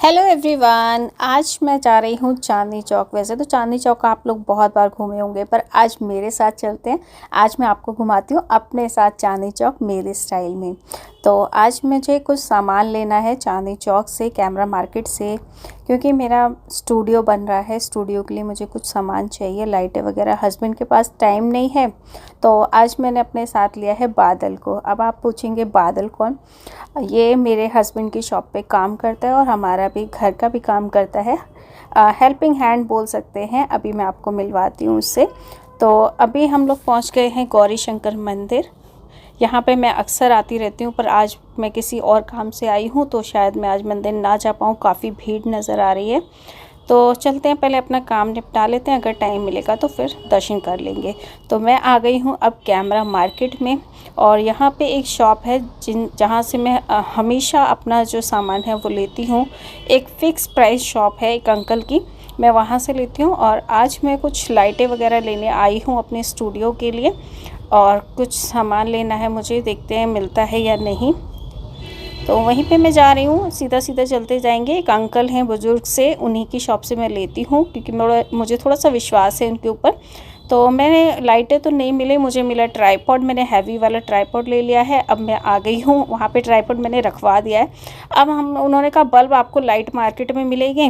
Hello everyone, आज मैं जा रही हूँ चांदनी चौक। वैसे तो चांदनी चौक आप लोग बहुत बार घूमे होंगे, पर आज मेरे साथ चलते हैं। आज मैं आपको घुमाती हूँ अपने साथ चांदनी चौक मेरे स्टाइल में। तो आज मुझे कुछ सामान लेना है चांदनी चौक से, कैमरा मार्केट से, क्योंकि मेरा स्टूडियो बन रहा है। स्टूडियो के लिए मुझे कुछ सामान चाहिए, लाइटें वगैरह। हस्बैंड के पास टाइम नहीं है, तो आज मैंने अपने साथ लिया है बादल को। अब आप पूछेंगे बादल कौन? ये मेरे हस्बैंड की शॉप पे काम करता है और हमारा भी घर का भी काम करता है। हेल्पिंग हैंड बोल सकते हैं। अभी मैं आपको मिलवाती हूँ उससे। तो अभी हम लोग पहुँच गए हैं गौरी शंकर मंदिर। यहाँ पे मैं अक्सर आती रहती हूँ, पर आज मैं किसी और काम से आई हूँ, तो शायद मैं आज मंदिर ना जा पाऊँ। काफ़ी भीड़ नज़र आ रही है। तो चलते हैं, पहले अपना काम निपटा लेते हैं, अगर टाइम मिलेगा तो फिर दर्शन कर लेंगे। तो मैं आ गई हूँ अब कैमरा मार्केट में, और यहाँ पे एक शॉप है जहाँ से मैं हमेशा अपना जो सामान है वो लेती हूँ। एक फ़िक्स प्राइस शॉप है एक अंकल की, मैं वहाँ से लेती हूँ। और आज मैं कुछ लाइटें वगैरह लेने आई हूँ अपने स्टूडियो के लिए, और कुछ सामान लेना है मुझे। देखते हैं मिलता है या नहीं। तो वहीं पे मैं जा रही हूँ, सीधा सीधा चलते जाएंगे। एक अंकल हैं बुज़ुर्ग से, उन्हीं की शॉप से मैं लेती हूँ, क्योंकि मुझे थोड़ा सा विश्वास है उनके ऊपर। तो मैंने लाइटें तो नहीं मिले, मुझे मिला ट्राईपॉड। मैंने हैवी वाला ट्राईपॉड ले लिया है। अब मैं आ गई हूँ वहाँ पे, ट्राईपॉड मैंने रखवा दिया है। अब उन्होंने कहा बल्ब आपको लाइट मार्केट में मिलेगी।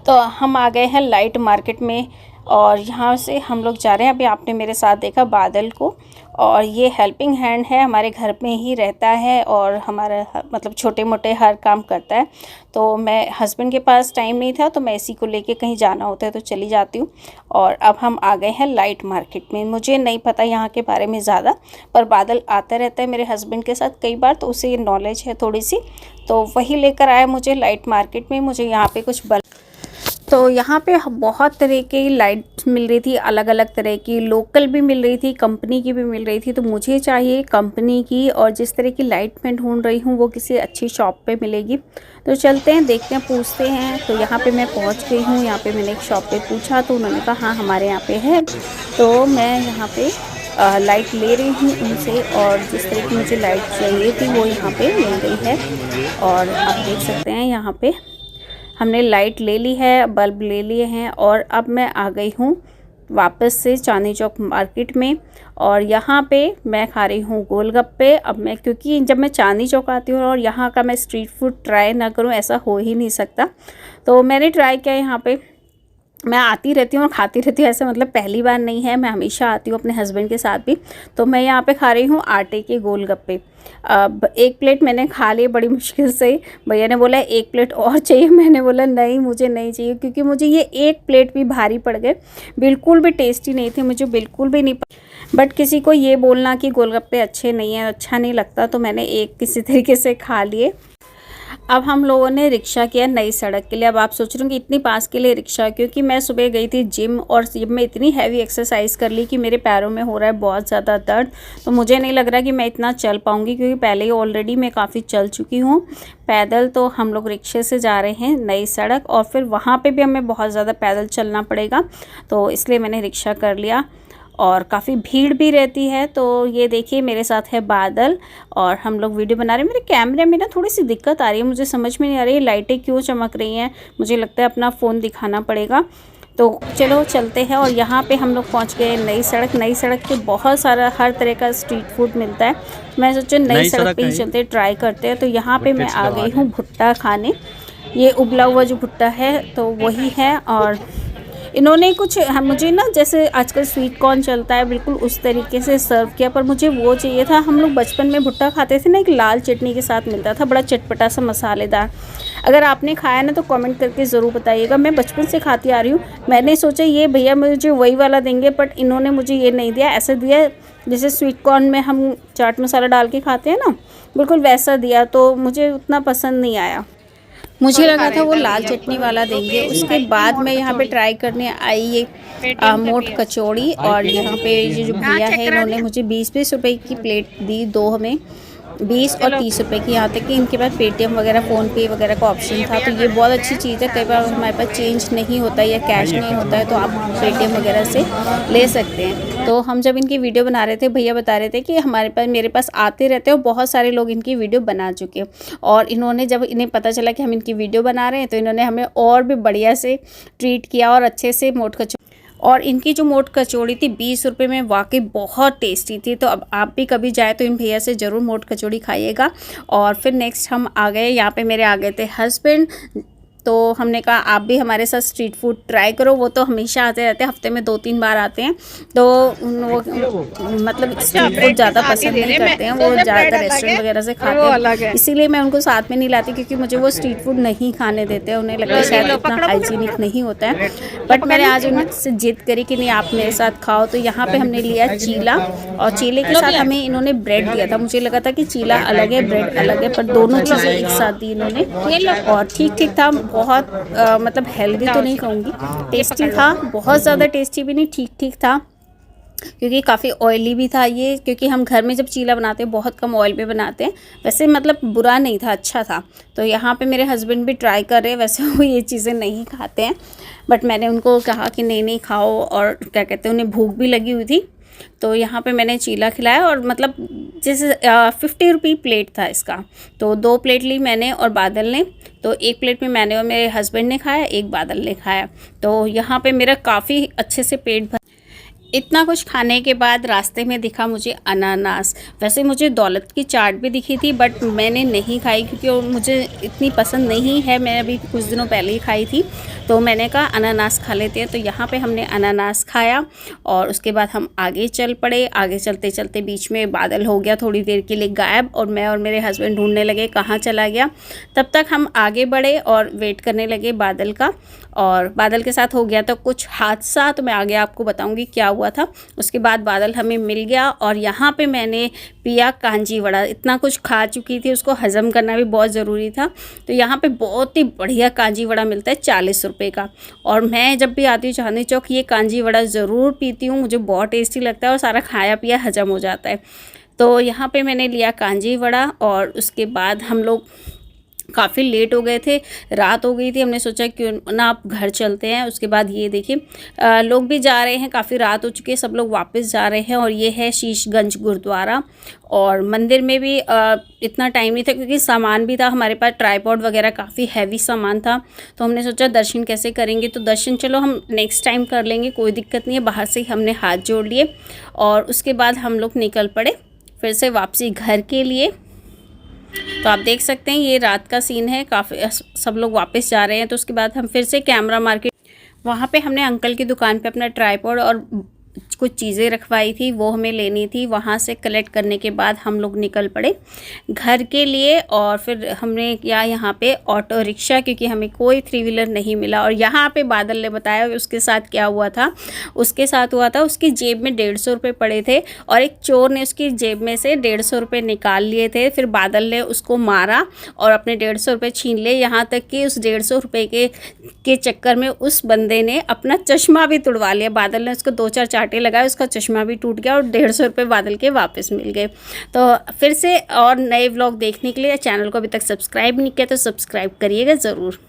तो हम आ गए हैं लाइट मार्केट में, और यहाँ से हम लोग जा रहे हैं। अभी आपने मेरे साथ देखा बादल को, और ये हेल्पिंग हैंड है, हमारे घर में ही रहता है और हमारा मतलब छोटे मोटे हर काम करता है। तो मैं हस्बैंड के पास टाइम नहीं था, तो मैं इसी को लेके कहीं जाना होता है तो चली जाती हूँ। और अब हम आ गए हैं लाइट मार्केट में। मुझे नहीं पता यहाँ के बारे में ज़्यादा, पर बादल आता रहता है मेरे हस्बैंड के साथ कई बार, तो उसे ये नॉलेज है थोड़ी सी। तो वही लेकर आया मुझे लाइट मार्केट में। मुझे यहाँ पर कुछ तो यहाँ पे बहुत तरह की लाइट मिल रही थी, अलग अलग तरह की। लोकल भी मिल रही थी, कंपनी की भी मिल रही थी। तो मुझे चाहिए कंपनी की, और जिस तरह की लाइट मैं ढूंढ रही हूँ वो किसी अच्छी शॉप पे मिलेगी। तो चलते हैं, देखते हैं, पूछते हैं। तो यहाँ पे मैं पहुँच गई हूँ। यहाँ पे मैंने एक शॉप पे पूछा, तो उन्होंने कहा हाँ हमारे यहाँ पे है। तो मैं यहाँ पे लाइट ले रही हूँ उनसे, और जिस तरह की मुझे लाइट चाहिए थी वो यहाँ पे मिल गई है। और आप देख सकते हैं यहाँ पे हमने लाइट ले ली है, बल्ब ले लिए हैं। और अब मैं आ गई हूँ वापस से चांदनी चौक मार्केट में, और यहाँ पे मैं खा रही हूँ गोलगप्पे। अब मैं, क्योंकि जब मैं चांदनी चौक आती हूँ और यहाँ का मैं स्ट्रीट फूड ट्राई ना करूँ, ऐसा हो ही नहीं सकता। तो मैंने ट्राई किया। यहाँ पे मैं आती रहती हूँ और खाती रहती हूँ, ऐसा मतलब पहली बार नहीं है, मैं हमेशा आती हूँ अपने हस्बैंड के साथ भी। तो मैं यहाँ पे खा रही हूँ आटे के गोलगप्पे। अब एक प्लेट मैंने खा ली बड़ी मुश्किल से। भैया ने बोला एक प्लेट और चाहिए, मैंने बोला नहीं मुझे नहीं चाहिए, क्योंकि मुझे ये एक प्लेट भी भारी पड़ गए। बिल्कुल भी टेस्टी नहीं थे, मुझे बिल्कुल भी नहीं। बट किसी को ये बोलना कि गोलगप्पे अच्छे नहीं हैं, अच्छा नहीं लगता, तो मैंने एक किसी तरीके से खा लिए। अब हम लोगों ने रिक्शा किया नई सड़क के लिए। अब आप सोच रहे हो कि इतनी पास के लिए रिक्शा, क्योंकि मैं सुबह गई थी जिम, और जिम में इतनी हैवी एक्सरसाइज कर ली कि मेरे पैरों में हो रहा है बहुत ज़्यादा दर्द। तो मुझे नहीं लग रहा कि मैं इतना चल पाऊँगी, क्योंकि पहले ही ऑलरेडी मैं काफ़ी चल चुकी हूँ पैदल। तो हम लोग रिक्शे से जा रहे हैं नई सड़क, और फिर वहाँ पर भी हमें बहुत ज़्यादा पैदल चलना पड़ेगा, तो इसलिए मैंने रिक्शा कर लिया। और काफ़ी भीड़ भी रहती है। तो ये देखिए मेरे साथ है बादल, और हम लोग वीडियो बना रहे हैं। मेरे कैमरे में ना थोड़ी सी दिक्कत आ रही है, मुझे समझ में नहीं आ रही है लाइटें क्यों चमक रही हैं। मुझे लगता है अपना फ़ोन दिखाना पड़ेगा। तो चलो चलते हैं। और यहाँ पे हम लोग पहुँच गए नई सड़क। नई सड़क पे बहुत सारा हर तरह का स्ट्रीट फूड मिलता है। मैं सोचा नई सड़क पे ही चलते, ट्राई करते हैं। तो यहाँ पे मैं आ गई हूँ भुट्टा खाने। ये उबला हुआ जो भुट्टा है तो वही है। और इन्होंने कुछ मुझे ना, जैसे आजकल स्वीट कॉर्न चलता है बिल्कुल उस तरीके से सर्व किया, पर मुझे वो चाहिए था। हम लोग बचपन में भुट्टा खाते थे ना, एक लाल चटनी के साथ मिलता था, बड़ा चटपटा सा मसालेदार। अगर आपने खाया ना तो कमेंट करके ज़रूर बताइएगा। मैं बचपन से खाती आ रही हूँ। मैंने सोचा ये भैया मुझे वही वाला देंगे, बट इन्होंने मुझे ये नहीं दिया। ऐसा दिया जैसे स्वीट कॉर्न में हम चाट मसाला डाल के खाते हैं ना, बिल्कुल वैसा दिया। तो मुझे उतना पसंद नहीं आया। मुझे लगा था वो लाल चटनी वाला देंगे। उसके बाद मैं यहाँ पे ट्राई करने आई ये मोट कचौड़ी, और यहाँ पे ये जो भैया है इन्होंने मुझे 20-20 रुपए की प्लेट दी, दो हमें। 20 और 30 रुपए की। यहाँ तक कि इनके पास पेटीएम वगैरह फ़ोनपे वगैरह का ऑप्शन था, तो ये बहुत अच्छी चीज़ है। कई बार हमारे पास चेंज नहीं होता है या कैश नहीं होता है तो आप पेटीएम वगैरह से ले सकते हैं। तो हम जब इनकी वीडियो बना रहे थे, भैया बता रहे थे कि मेरे पास आते रहते हैं और बहुत सारे लोग इनकी वीडियो बना चुके हैं। और इन्होंने जब इन्हें पता चला कि हम इनकी वीडियो बना रहे हैं तो इन्होंने हमें और भी बढ़िया से ट्रीट किया और अच्छे से मोट कचौड़ी, और इनकी जो मोट कचौड़ी थी 20 रुपये में, वाकई बहुत टेस्टी थी। तो अब आप भी कभी जाए तो इन भैया से ज़रूर मोट कचौड़ी खाइएगा। और फिर नेक्स्ट हम आ गए, यहाँ पे मेरे आ गए थे हस्बैंड। तो हमने कहा आप भी हमारे साथ स्ट्रीट फूड ट्राई करो। वो तो हमेशा आते रहते हैं, हफ्ते में 2-3 बार आते हैं। तो वो मतलब स्ट्रीट फूड ज़्यादा पसंद नहीं करते हैं, वो ज़्यादातर रेस्टोरेंट वगैरह से खाते हैं। इसीलिए मैं उनको साथ में नहीं लाती, क्योंकि मुझे वो स्ट्रीट फूड नहीं खाने देते हैं। उन्हें लगता है शायद इतना हाइजीनिक नहीं होता है। बट मैंने आज उनसे जिद करी कि नहीं आप मेरे साथ खाओ। तो यहाँ पर हमने लिया चीला, और चीले के साथ हमें इन्होंने ब्रेड दिया था। मुझे लगा था कि चीला अलग है ब्रेड अलग है, पर दोनों चीज़ें एक साथ दी इन्होंने, और ठीक ठीक था। बहुत मतलब हेल्दी तो नहीं कहूँगी, टेस्टी था, बहुत ज़्यादा टेस्टी भी नहीं, ठीक ठीक था। क्योंकि काफ़ी ऑयली भी था ये, क्योंकि हम घर में जब चीला बनाते हैं बहुत कम ऑयल पे बनाते हैं। वैसे मतलब बुरा नहीं था, अच्छा था। तो यहाँ पे मेरे हस्बैंड भी ट्राई कर रहे हैं, वैसे वो ये चीज़ें नहीं खाते हैं, बट मैंने उनको कहा कि नहीं खाओ, और क्या कहते हैं उन्हें भूख भी लगी हुई थी। तो यहाँ पे मैंने चीला खिलाया, और मतलब जैसे 50 रुपये प्लेट था इसका। तो 2 प्लेट ली मैंने और बादल ने। तो 1 प्लेट में मैंने और मेरे हस्बैंड ने खाया, 1 बादल ने खाया। तो यहाँ पे मेरा काफ़ी अच्छे से पेट भर। इतना कुछ खाने के बाद रास्ते में दिखा मुझे अनानास। वैसे मुझे दौलत की चाट भी दिखी थी, बट मैंने नहीं खाई क्योंकि वो मुझे इतनी पसंद नहीं है। मैं अभी कुछ दिनों पहले ही खाई थी, तो मैंने कहा अनानास खा लेते हैं। तो यहाँ पे हमने अनानास खाया, और उसके बाद हम आगे चल पड़े। आगे चलते चलते बीच में बादल हो गया थोड़ी देर के लिए गायब, और मैं और मेरे हस्बैंड ढूंढने लगे कहाँ चला गया। तब तक हम आगे बढ़े और वेट करने लगे बादल का, और बादल के साथ हो गया तो कुछ हादसा, तो मैं आगे आपको बताऊंगी क्या हुआ था। उसके बाद बादल हमें मिल गया, और यहाँ पे मैंने पिया कांजी वड़ा। इतना कुछ खा चुकी थी, उसको हज़म करना भी बहुत ज़रूरी था। तो यहाँ पे बहुत ही बढ़िया कांजी वड़ा मिलता है 40 रुपये का, और मैं जब भी आती हूँ चांदनी चौक ये कांजी वड़ा ज़रूर पीती हूँ। मुझे बहुत टेस्टी लगता है और सारा खाया पिया हज़म हो जाता है। तो यहाँ पर मैंने लिया कांजी वड़ा, और उसके बाद हम लोग काफ़ी लेट हो गए थे, रात हो गई थी। हमने सोचा क्यों ना आप घर चलते हैं। उसके बाद ये देखिए लोग भी जा रहे हैं, काफ़ी रात हो चुकी है, सब लोग वापस जा रहे हैं। और ये है शीशगंज गुरुद्वारा, और मंदिर में भी इतना टाइम नहीं था क्योंकि सामान भी था हमारे पास, ट्राइपॉड वगैरह काफ़ी हैवी सामान था। तो हमने सोचा दर्शन कैसे करेंगे, तो दर्शन चलो हम नेक्स्ट टाइम कर लेंगे, कोई दिक्कत नहीं है। बाहर से ही हमने हाथ जोड़ लिए, और उसके बाद हम लोग निकल पड़े फिर से वापसी घर के लिए। तो आप देख सकते हैं ये रात का सीन है, काफ़ी सब लोग वापस जा रहे हैं। तो उसके बाद हम फिर से कैमरा मार्केट, वहाँ पे हमने अंकल की दुकान पे अपना ट्राइपॉड और कुछ चीज़ें रखवाई थी, वो हमें लेनी थी। वहाँ से कलेक्ट करने के बाद हम लोग निकल पड़े घर के लिए। और फिर हमने किया यहाँ पे ऑटो रिक्शा, क्योंकि हमें कोई 3 व्हीलर नहीं मिला। और यहाँ पे बादल ने बताया उसके साथ क्या हुआ था। उसके साथ हुआ था, उसकी जेब में 150 रुपये पड़े थे, और एक चोर ने उसकी जेब में से 150 रुपये निकाल लिए थे। फिर बादल ने उसको मारा और अपने 150 रुपये छीन लिए। यहाँ तक कि उस 150 रुपये के चक्कर में उस बंदे ने अपना चश्मा भी तुड़वा लिया। बादल ने उसको 2-4 चांटे लगाए, उसका चश्मा भी टूट गया, और 150 रुपये बादल के वापस मिल गए। तो फिर से और नए व्लॉग देखने के लिए चैनल को अभी तक सब्सक्राइब नहीं किया तो सब्सक्राइब करिएगा ज़रूर।